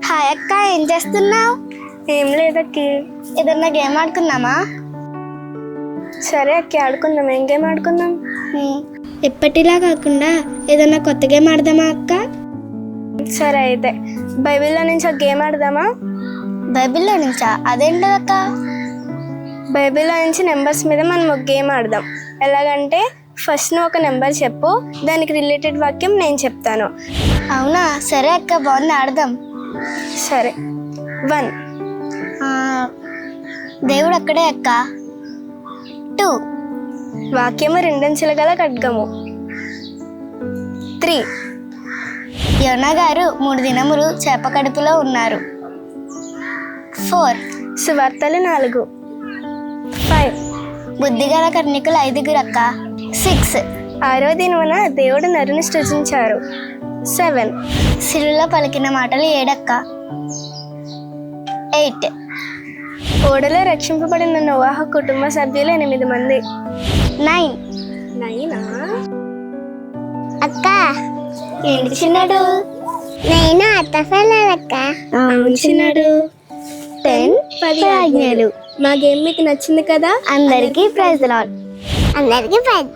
Hi అక్క, ఏం చేస్తున్నావు? ఏం లేదక్కి. ఏదన్నా గేమ్ ఆడుకుందామా? సరే అక్కి, ఆడుకుందాం. ఏం గేమ్ ఆడుకుందాం? ఎప్పటిలా కాకుండా ఏదన్నా కొత్త గేమ్ ఆడదామా అక్క? సరే అయితే బైబిల్లో నుంచి ఒక గేమ్ ఆడదామా? బైబిల్లో నుంచా? అదేంటో అక్క? బైబిల్లో నుంచి నెంబర్స్ మీద మనం ఒక గేమ్ ఆడదాం. ఎలాగంటే ఫస్ట్ నువ్వు ఒక నెంబర్ చెప్పు, దానికి రిలేటెడ్ వాక్యం నేను చెప్తాను. అవునా? సరే అక్క, బాగుంది, ఆడదాం. సరే. 1. దేవుడు అక్కడే అక్క. 2. వాక్యము రెండంచెల గల ఖడ్గము. 3. యోనా గారు 3 దినములు చేప కడుపులో ఉన్నారు. 4. సువార్తలు 4. 5. బుద్ధిగల కన్యకులు 5 అక్క. 6. 6వ దినమున దేవుడు నరుని సృజించారు. 7. సిలువలో పలికిన మాటలు 7 అక్క. 8. ఓడలో రక్షింపబడిన నోవాహ కుటుంబ సభ్యులు 8 మంది. 9. 9ఆ? అక్క, ఏంటి చిన్నాడు? నేను అత్తఫెళ్ళాలక్క. అవును చిన్నాడు. 10 ఆజ్ఞలు. మా గేమ్ మీకు నచ్చింది కదా? అందరికీ ప్రైజ్ లార్డ్. అందరికీ ప్రైజ్.